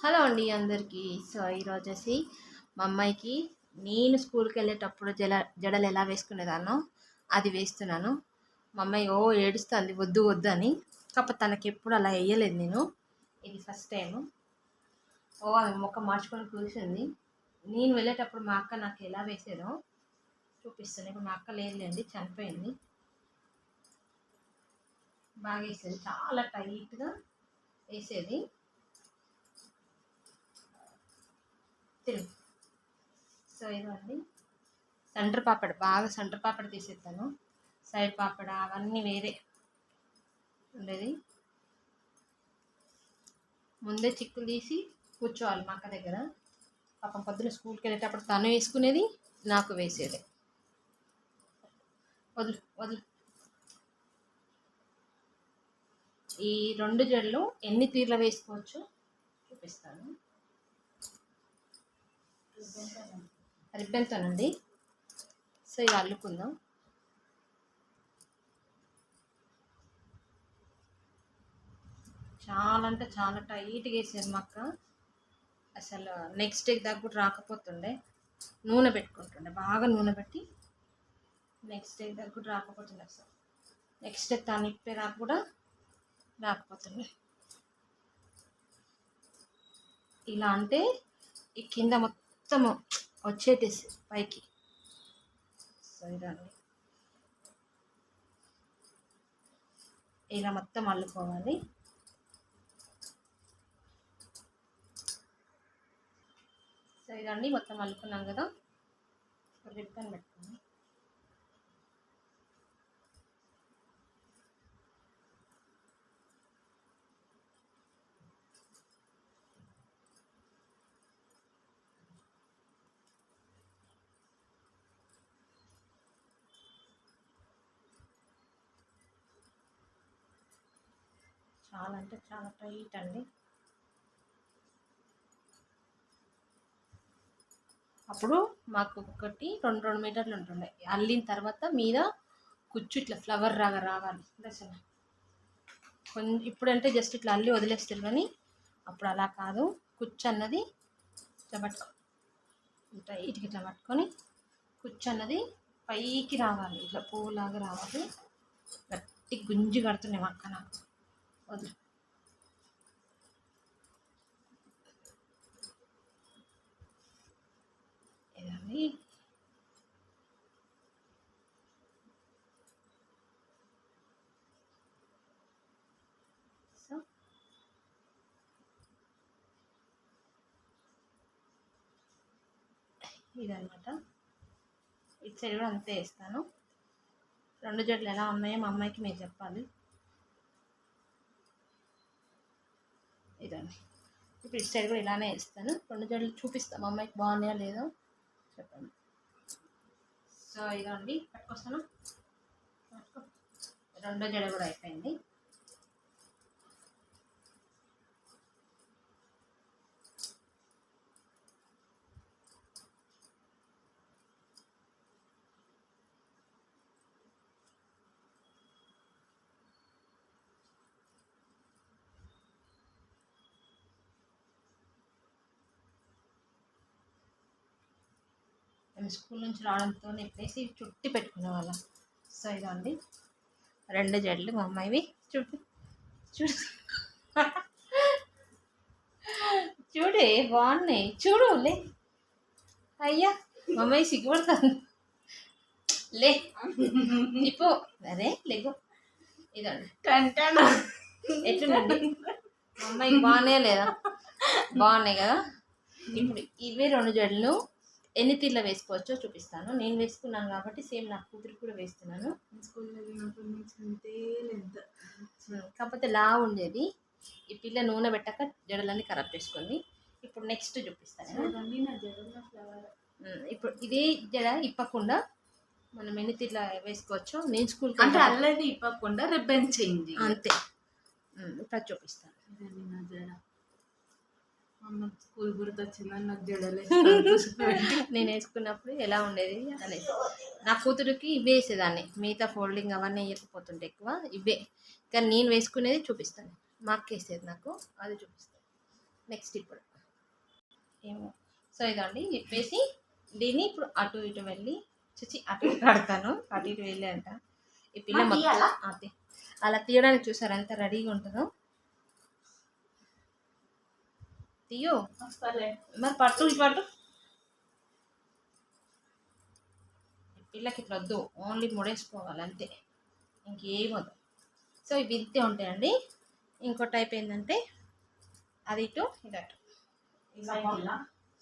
Hello అండి అందరికీ. So ఈరోజు వచ్చేసి మా అమ్మాయికి నేను స్కూల్కి వెళ్ళేటప్పుడు జడలు ఎలా వేసుకునేదాన్నో అది వేస్తున్నాను. మా అమ్మాయి ఏడుస్తుంది వద్దు వద్దు అని. కాకపోతే తనకి ఎప్పుడు అలా వేయలేదు నేను. ఇది ఫస్ట్ టైము. ఆమె మొక్క మార్చుకొని కూర్చుంది. నేను వెళ్ళేటప్పుడు మా అక్క నాకు ఎలా వేసేదో చూపిస్తాను. ఇప్పుడు మా అక్క లేదులేండి, చనిపోయింది. బాగా వేసేది, చాలా టైట్గా వేసేది. తిరుగు. సో ఇదండి సెంటర్ పాపడ, బాగా సెంటర్ పాపడ తీసేస్తాను. సైడ్ పాపడ అవన్నీ వేరే ఉండేది. ముందే చిక్కులు తీసి కూర్చోవాలి మా అక్క దగ్గర. పాపం పొద్దున స్కూల్కి వెళ్ళేటప్పుడు తను వేసుకునేది, నాకు వేసేది. వదులు వదులు. ఈ 2 జడలు ఎన్ని తీర్ల వేసుకోవచ్చు చూపిస్తాను. రిబ్బన్తోనండి. సో ఇవి అల్లుకుందాం. చాలా అంటే చాలా టైట్గా వేసేది మా అక్క. అసలు నెక్స్ట్ డే దాకా కూడా రాకపోతుండే. నూనె పెట్టుకుంటుండే, బాగా నూనె పెట్టి నెక్స్ట్ డే దాకా కూడా రాకపోతుండే. అసలు నెక్స్ట్ డే తను ఇప్పే దాకా కూడా రాకపోతుండే. ఇలా అంటే ఈ కింద మొత్తం వచ్చేది పైకి. సో ఇదండి, ఇలా మొత్తం అల్లుకోవాలి. సో ఇదండి మొత్తం అల్లుకున్నాం కదా. రిబ్బన్ పెట్టుకోండి. చాలా అంటే చాలా టైట్ అండి. అప్పుడు మాకు ఒకటి 2 మీటర్లు ఉంటుండే. అల్లిన తర్వాత మీద కుచ్చు ఇట్లా ఫ్లవర్ రాగా రావాలి దశన. కొంచెం ఇప్పుడంటే జస్ట్ ఇట్లా అల్లి వదిలేస్తారు, కానీ అప్పుడు అలా కాదు. కుచ్చు అన్నది ఇట్లా పట్టుకో, టైట్గా ఇట్లా పట్టుకొని కుచ్చు అన్నది పైకి రావాలి, ఇట్లా పువ్వులాగా రావాలి. గట్టి గుంజి కడుతున్నాయి మా అక్క నాకు. వదిలి. ఇదండి సో ఇదనమాట. ఇటు సైడ్ కూడా అంతే వేస్తాను. 2 జడలు ఎలా ఉన్నాయో మా అమ్మాయికి మీరు చెప్పాలి. ఇదండి, ఇప్పుడు ఇటు సైడ్ కూడా ఇలానే వేస్తాను. 2 జడలు చూపిస్తాను మా అమ్మాయికి బాగున్నాయా లేదో చెప్పండి. సో ఇదండి పట్టుకొస్తాను. 2 జడ కూడా అయిపోయింది. మేము స్కూల్ నుంచి రావడంతో ఎప్పుడేసి చుట్టి పెట్టుకునే వాళ్ళం. సో ఇదండి 2 జడలు మా అమ్మాయివి. చూడు చూడు చూడే బాగున్నాయి. చూడు లే. అయ్యా మా అమ్మాయి సిగ్గుపడుతుంది. లే ఇప్పుడు అరే లేకు. ఇదండి ఎట్లుందండి మా అమ్మాయికి బాగున్నాయా లేదా? బాగున్నాయి కదా. ఇప్పుడు ఇవే 2 జడలు ఎన్ని తీర్ల వేసుకోవచ్చో చూపిస్తాను. నేను వేసుకున్నాను కాబట్టి సేమ్ నా కూతురికి కూడా వేస్తున్నాను. కాకపోతే లా ఉండేది. ఈ పిల్ల నూనె పెట్టాక జడలన్నీ ఖరాబ్ చేసుకుంది. ఇప్పుడు నెక్స్ట్ చూపిస్తాను. ఇప్పుడు ఇదే జడ ఇప్పకుండా మనం ఎన్ని తీర్ల వేసుకోవచ్చో నేను స్కూల్కి అంటే అల్లది ఇప్పకుండా రిబ్బన్ చేంజ్ అంతే. ఇప్పుడు చూపిస్తాను. స్కూల్ గుర్తొచ్చిందని నాకు జడలే నేను వేసుకున్నప్పుడు ఎలా ఉండేది అనేసి. నా కూతురికి ఇవే వేసేదాన్ని, మిగతా ఫోల్డింగ్ అవన్నీ వేయకపోతుంటే ఎక్కువ ఇవే. కానీ నేను వేసుకునేది చూపిస్తాను. మా అక్క వేసేది నాకు, అది చూపిస్తాను నెక్స్ట్. ఇప్పుడు ఏమో. సో ఇదండి చెప్పేసి దీన్ని ఇప్పుడు అటు ఇటు వెళ్ళి అటు ఇటు కడతాను. అటు ఇటు వెళ్ళి అంట ఈ పిల్ల మొత్తం అది అలా తీయడానికి చూసారు ఎంత రెడీగా ఉంటుందో. తీయో మరి పట్టు ఇటు పట్టు. పిల్లకి ఇట్లా వద్దు, ఓన్లీ ముడేసుకోవాలి అంతే, ఇంకేం వద్దు. సో ఇవి ఇంతే ఉంటాయండి. ఇంకో టైప్ ఏంటంటే అది ఇటు ఇది అటు.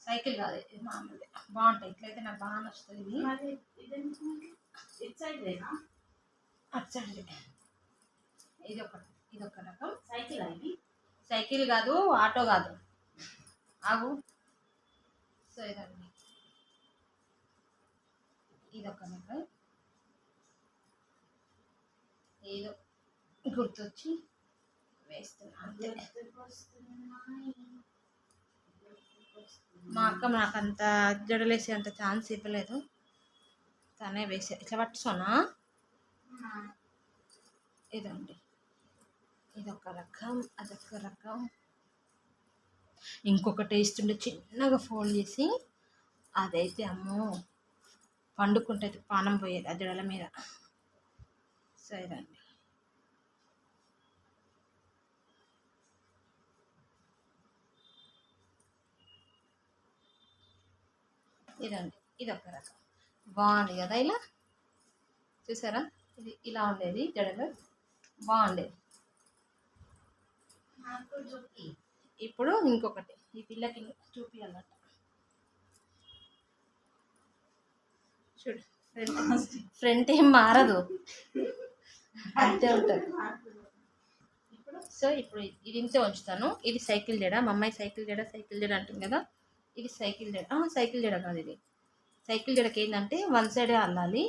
సైకిల్ కాదు, ఇది మామూలుది బాగుంటాయి. ఇట్లయితే నాకు బాగా నచ్చుతుంది. అటు సైడ్ ఇది ఒక రకం సైకిల్. అది సైకిల్ కాదు, ఆటో కాదు, ఆగు. సో ఇదండి ఇదొక రకం. ఏదో గుర్తొచ్చి వేస్తున్నాను. మా అక్క నాకు అంత జడలేసే అంత ఛాన్స్ ఇవ్వలేదు, తనే వేసే. ఇట్లా పట్టుకోనా. ఇదండి ఇదొక రకం, అదొక రకం. ఇంకొక టేస్ట్ ఉండే చిన్నగా ఫోల్డ్ చేసి అదైతే అమ్మో పండుకుంటే పానం పోయేది ఆ జడల మీద. సరేనండి ఇదండి ఇదొక రకం బాగుంది కదా. ఇలా చూసారా, ఇది ఇలా ఉండేది జడలు, బాగుండేది. ఇప్పుడు ఇంకొకటి ఈ పిల్లకి చూపించాలన్నమాట. చూడు ఫ్రంట్ ఏం మారదు, అంతే ఉంటుంది. సో ఇప్పుడు ఇది ఇంతే ఉంచుతాను. ఇది సైకిల్ జడ, మా అమ్మాయి సైకిల్ జడ అంటుంది కదా. ఇది సైకిల్ జడ, సైకిల్ జడ కాదు, ఇది సైకిల్ జడకి ఏంటంటే వన్ సైడే అల్లాలి.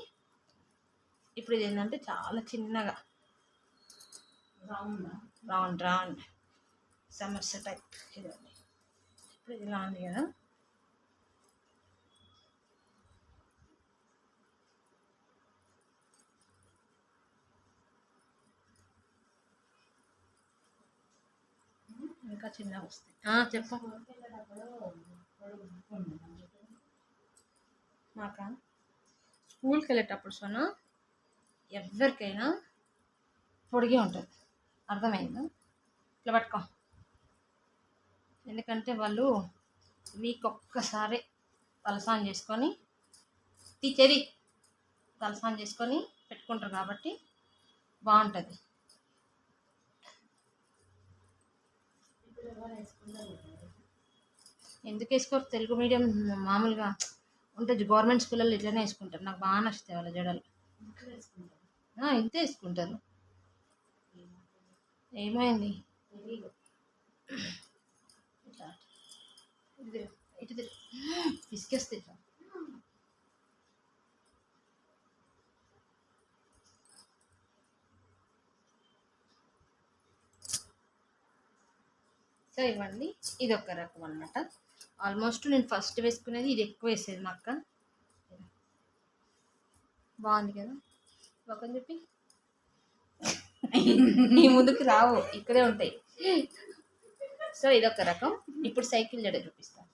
ఇప్పుడు ఇది ఏంటంటే చాలా చిన్నగా రౌండ్ రౌండ్ సమస్య టైప్. ఇదండి ఇప్పుడు ఇది ఇలా ఉంది కదా. ఇంకా చిన్నగా వస్తాయి. చెప్పు. మాక స్కూల్కి వెళ్ళేటప్పుడు సోనా ఎవరికైనా పొడిగే ఉంటుంది, అర్థమైందా? ఇట్లా పట్టుకో. ఎందుకంటే వాళ్ళు వీక్ ఒక్కసారి తలస్నానం చేసుకొని టీచరి తలస్నానం చేసుకొని పెట్టుకుంటారు కాబట్టి బాగుంటుంది. ఎందుకు వేసుకోరు? తెలుగు మీడియం మామూలుగా ఉంటుంది, గవర్నమెంట్ స్కూళ్ళల్లో ఇట్లనే వేసుకుంటారు. నాకు బాగా నచ్చుతాయి వాళ్ళ జడలు. ఇంతే వేసుకుంటారు. ఏమైంది? ఇటు పిసికేస్తే సో ఇవ్వండి, ఇది ఒక రకం అనమాట. ఆల్మోస్ట్ నేను ఫస్ట్ వేసుకునేది ఇది, ఎక్కువ వేసేది మా అక్క. బాగుంది కదా ఒకని చెప్పి. నీ ముందుకు రావు, ఇక్కడే ఉంటాయి. సో ఇదొక రకం. ఇప్పుడు సైకిల్ జడ చూపిస్తాను,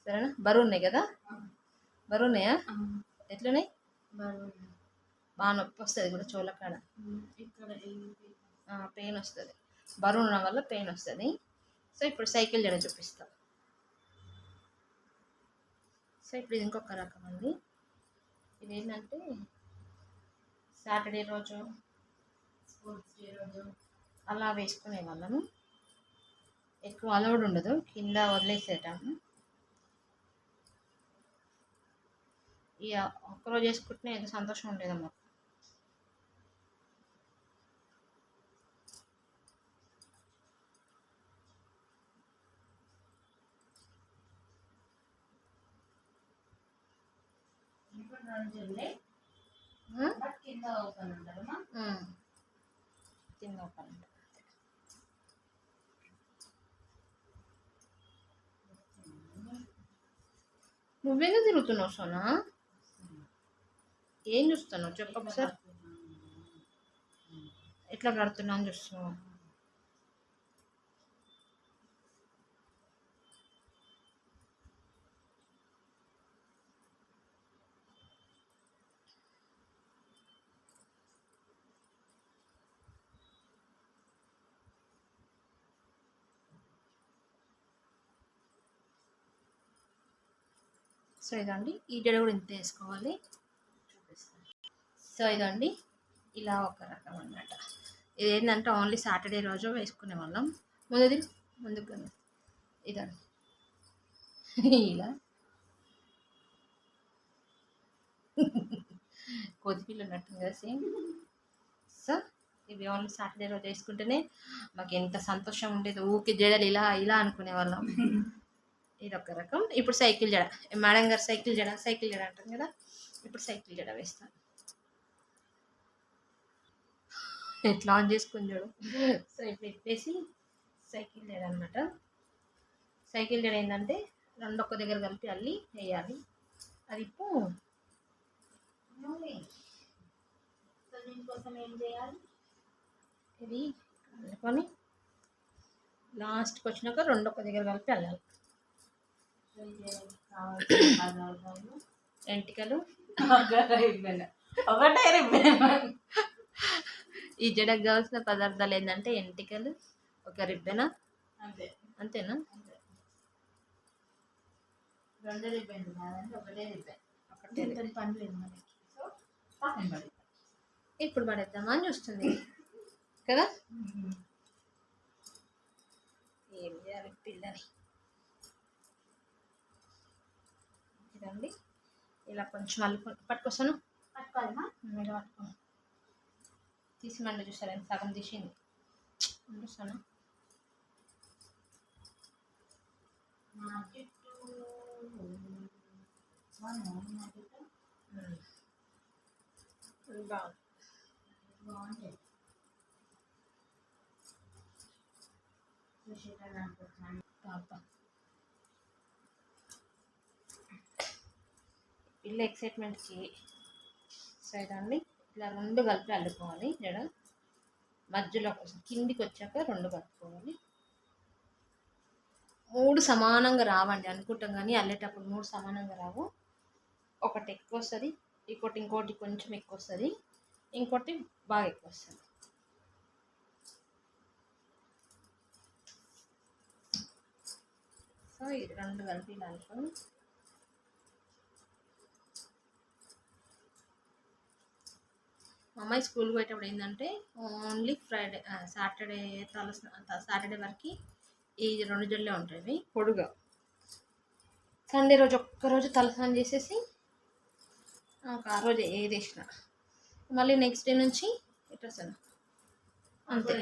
సరేనా? బరువు ఉన్నాయి కదా, బరువు ఉన్నాయా? ఎట్లున్నాయి? బాగా నొప్పి వస్తుంది కూడా చోలకాడ, పెయిన్ వస్తుంది. బరువు ఉండడం వల్ల పెయిన్ వస్తుంది. సో ఇప్పుడు సైకిల్ జడ చూపిస్తాం. సో ఇప్పుడు ఇది ఇంకొక రకం అండి. ఇదేంటంటే సాటర్డే రోజు, స్పోర్ట్స్ డే రోజు అలా వేసుకునే వాళ్ళము. ఎక్కువ అలౌడ్ ఉండదు, కింద వదిలేసేటాము. ఇక ఒక్కరోజు వేసుకుంటే ఎంత సంతోషం ఉండేదమ్మా. కింద ఓపెన్ ఉండదు, కింద ఓపెన్ ఉంటుంది. నువ్వేగా తిరుగుతున్నావు సోనా? ఏం చూస్తున్నావు చెప్పు ఒకసారి. ఎట్లా కడుతున్నా అని చూస్తున్నావు? సో ఇదండి ఈ జడ కూడా ఇంత వేసుకోవాలి. చూపిస్తాను. సో ఇదండి ఇలా ఒక రకం అన్నమాట. ఇది ఏంటంటే ఓన్లీ సాటర్డే రోజు వేసుకునే వాళ్ళం. ముందుకు ఇదండి ఇలా కొద్దిపిల్ల ఉన్నట్టుంది కదా సేమ్. సో ఇవి ఓన్లీ సాటర్డే రోజు వేసుకుంటేనే మాకు ఎంత సంతోషం ఉండేది. ఊకే జడలు ఇలా ఇలా అనుకునే వాళ్ళం. ఇది ఒక రకం. ఇప్పుడు సైకిల్ జడ, మేడం గారు సైకిల్ జడ అంటాం కదా, ఇప్పుడు సైకిల్ జడ వేస్తాను. ఎట్లా ఆన్ చేసుకుని చూడు. సో ఇప్పుడు పెట్టేసి సైకిల్ జడ అనమాట. సైకిల్ జడ ఏంటంటే రెండు ఒక్క దగ్గర కలిపి అల్లి వేయాలి. అది ఇప్పుడు దీనికోసం ఏం చేయాలి? ఇది అనుకొని లాస్ట్కి వచ్చినాక రెండు ఒక్క దగ్గర కలిపి అల్లాలి. కావాల్సిన పదార్థాలు ఎంటికలు ఒకటే రిబ్బన్. ఈ జడకు కావాల్సిన పదార్థాలు ఏంటంటే ఎంటికలు, ఒక రిబ్బెన, అంతే. అంతేనా? రెండు రిబ్బన్ కాదండి, ఒకటే రిబ్బన్. ఒకటే ఒకటే పని లేదు మనకి. సో పక్కన పడి ఇప్పుడు పడేద్దామా అని చూస్తుంది కదా. ఏం చేయాలి పిల్లని. ఇదండి ఇలా కొంచెం పట్టుకొస్తాను. పట్టుకోవాలమ్మా. మీరు పట్టుకోను తీసి మండ చూసారా, సగం తీసింది. చూస్తాను బాగుంటుంది. పాప పిల్ల ఎక్సైట్మెంట్కి. సో ఇదండి ఇలా రెండు కలిపి అల్లుకోవాలి. జడ మధ్యలో కోసం కిందికి వచ్చాక రెండు కలుపుకోవాలి. మూడు సమానంగా రావండి అనుకుంటాం, కానీ అల్లేటప్పుడు మూడు సమానంగా రావు. ఒకటి ఎక్కువ వస్తుంది, ఇంకోటి కొంచెం ఎక్కువ వస్తుంది, ఇంకోటి బాగా ఎక్కువ వస్తుంది. సో ఇది రెండు కలిపి ఇలా అనుకోని మా అమ్మాయి స్కూల్కి పోయేటప్పుడు ఏంటంటే ఓన్లీ సాటర్డే వరకు ఈ రెండు జడలే ఉంటాయి పొడుగా. సండే రోజు ఒక్కరోజు తలస్నానం చేసేసి ఆ రోజు ఏది వేసిన మళ్ళీ నెక్స్ట్ డే నుంచి ఇట్లా అంతే.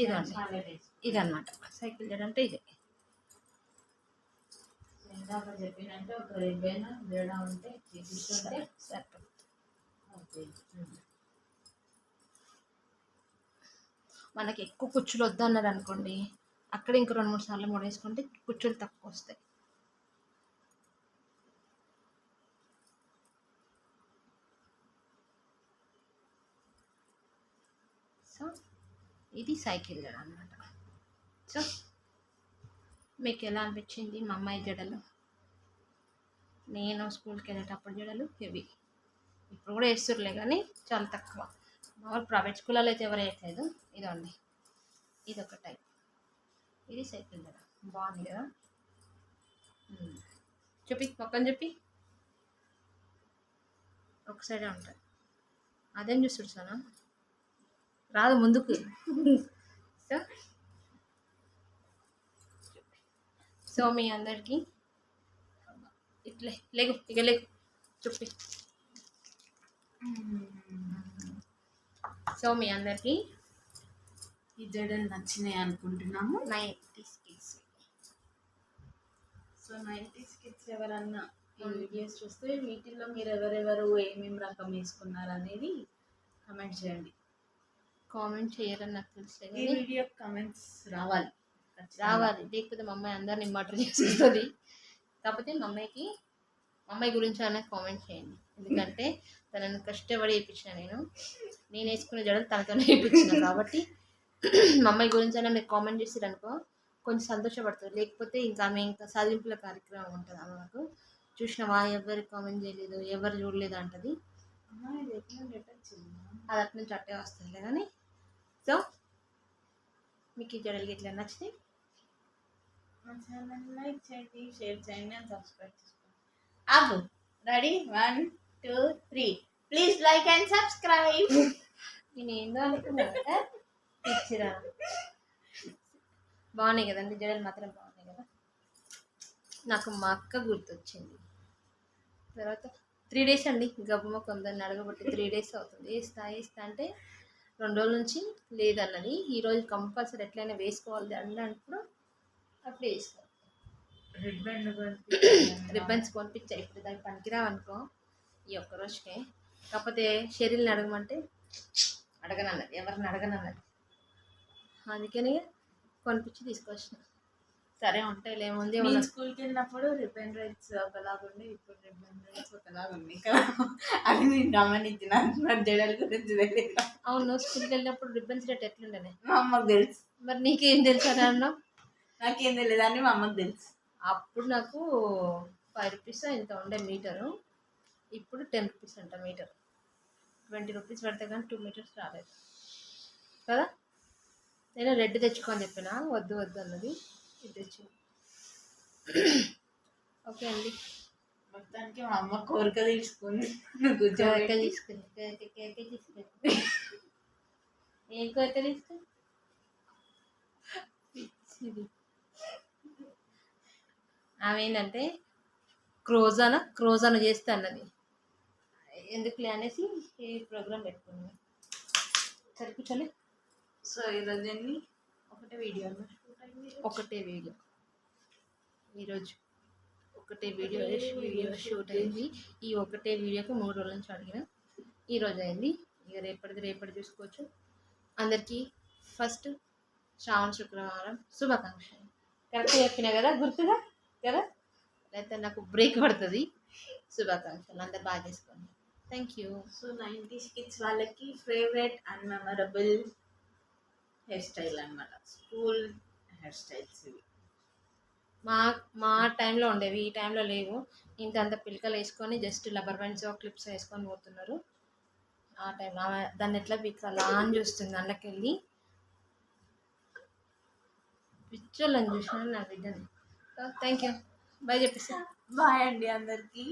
ఇదండి ఇదన్నమాట సైకిల్ జడ అంటే ఇదే. ఇందాక చెప్పినట్టు ఒక రిబ్బన్ జడ ఉంటే తీసుకుంటే సరిపోతుంది. మనకి ఎక్కువ కుచ్చులు వద్దన్నారు అనుకోండి, అక్కడ ఇంకో 2-3 సార్లు ముడేసుకుంటే కుచ్చులు తక్కువ వస్తాయి. సో ఇది సైకిల్ జడ అనమాట. సో మీకు ఎలా అనిపించింది మా అమ్మాయి జడలు? నేను స్కూల్కి వెళ్ళేటప్పుడు జడలు ఇవి. ఇప్పుడు కూడా వేస్తుర్లే కానీ చాలా తక్కువ. మామూలు ప్రైవేట్ స్కూల్లో అయితే ఎవరు వేయట్లేదు. ఇదండి ఇది ఒక టైప్. ఇది సైకిల్ జడ బాగుంది కదా. పక్కన చెప్పి ఒక సైడే ఉంటుంది. అదేం చూస్తుడు సానా రాదు ముందుకు. సో మీ అందరికీ ఇట్లే లేగు ఇక లేగు చెప్పి. సో మీ అందరికీ ఈ జడలు నచ్చినాయి అనుకుంటున్నాము. 90s kids. So 90s kids ఎవరన్నా ఈ వీడియోస్ చూస్తే వీటిల్లో మీరు ఎవరెవరు ఏమేమి రకం వేసుకున్నారు అనేది కమెంట్ చేయండి. కామెంట్ చేయరని నాకు తెలుసు, ఈ వీడియో కమెంట్స్ రావాలి. లేకపోతే మా అమ్మాయి అందరిని మటర్ చేస్తుంది. కాకపోతే మా అమ్మాయి గురించి అనేది కామెంట్ చేయండి. ఎందుకంటే తనను కష్టపడి వేయించిన నేను వేసుకునే జడలు తనతోనే వేయించిన కాబట్టి మా అమ్మాయి గురించి అయినా మీరు కామెంట్ చేసారు అనుకో కొంచెం సంతోషపడుతుంది. లేకపోతే ఇంకా సాధింపుల కార్యక్రమం ఉంటుంది. ఆమె నాకు చూసినవా ఎవరు కామెంట్ చేయలేదు, ఎవరు చూడలేదు అంటది. అది అటు నుంచి అట్టే వస్తుంది కానీ. సో మీకు ఈ జడలు ఇట్లా నచ్చితే లైక్ చేయండి, షేర్ చేయండి, అండ్ సబ్స్క్రైబ్ చేసుకోండి. ఆగు. Ready 1 2 3. Please like and subscribe. నేను ఏందో అనుకున్నా కదా ఇచ్చిరా. బాగున్నాయి కదండి జడలు మాత్రం బాగున్నాయి కదా. నాకు మా అక్క గుర్తొచ్చింది. తర్వాత 3 డేస్ అండి గబ్బమ్మ కొందరిని అడగబట్టి 3 డేస్ అవుతుంది. వేస్తా అంటే 2 రోజుల నుంచి లేదన్నది. ఈరోజు కంపల్సరీ ఎట్లయినా వేసుకోవాలి అన్నప్పుడు అప్పుడు వేసుకోవాలి. రిబ్బన్స్ కొనిపించా. ఇప్పుడు దానికి పనికిరావనుకో ఈ ఒక్క రోజుకే. కాకపోతే షెరీల్ని అడగమంటే అడగనన్నది, ఎవరిని అడగనన్నది. అందుకని కొనిపించి తీసుకొచ్చిన. సరే ఉంటాయి లేముంది. నేను స్కూల్కి వెళ్ళినప్పుడు రిబ్బన్ రైట్స్ ఒకలాగా ఉండే, ఇప్పుడు రిబ్బన్ రైట్స్ ఒకలాగా ఉన్నాయి కదా. అది నేను గమనించిన. నా జడల గురించి తెలియదు. అవును, స్కూల్కి వెళ్ళినప్పుడు రిబ్బన్స్ రేట్ ఎట్లుండే? మా అమ్మకు తెలుసు. మరి నీకేం తెలుసు అని అన్నావు? నాకేం తెలియదు అని మా అమ్మకు తెలుసు. అప్పుడు నాకు 5 రూపీస్ ఇంత ఉండే మీటరు. ఇప్పుడు 10 రూపీస్ అంట మీటర్. 20 రూపీస్ పడితే కానీ 2 మీటర్స్ రాలేదు కదా. నేను రెడ్ తెచ్చుకొని చెప్పిన, వద్దు అన్నది. ఇది తెచ్చు. ఓకే అండి. మొత్తానికి మా అమ్మ కోరిక తీసుకుంది. కోరిక తీసుకుంది. ఏం కోరిక తీసుకుంది? ఆమె ఏంటంటే క్రోజాన చేస్తే అన్నది. ఎందుకులే అనేసి ఈ ప్రోగ్రామ్ పెట్టుకున్నాను. సరే కూర్చోలే. సో ఈరోజు ఒకటే వీడియో ఈరోజు ఒకటే వీడియో షూట్ అయింది. ఈ ఒకటే వీడియోకి 3 రోజుల నుంచి అడిగిన. ఈరోజు అయింది. ఇక రేపటి చూసుకోవచ్చు. అందరికీ ఫస్ట్ శ్రావణ శుక్రవారం శుభాకాంక్షలు. కరెక్ట్గా చెప్పినా కదా, గుర్తుగా కదా. అయితే నాకు బ్రేక్ పడుతుంది. శుభాకాంక్షలు. అందరు బాగా చేసుకోండి. Thank you. So 90s kids వాళ్ళకి favourite and memorable hair style అన్నమాట. స్కూల్ హెయిర్ స్టైల్స్ ఇవి మా టైంలో ఉండేవి, ఈ టైంలో లేవు. ఇంత పిలకలు వేసుకొని జస్ట్ రబ్బర్ బ్యాండ్స్ క్లిప్స్ వేసుకొని పోతున్నారు. ఆ టైంలో దాన్ని ఎట్లా పిక్కాలా అని చూస్తుంది. అందులోకెళ్ళి పిక్చర్లను చూసిన నా బిడ్డని. Thank you. బాయ్ చెప్పేసి. బాయ్ అండి అందరికీ.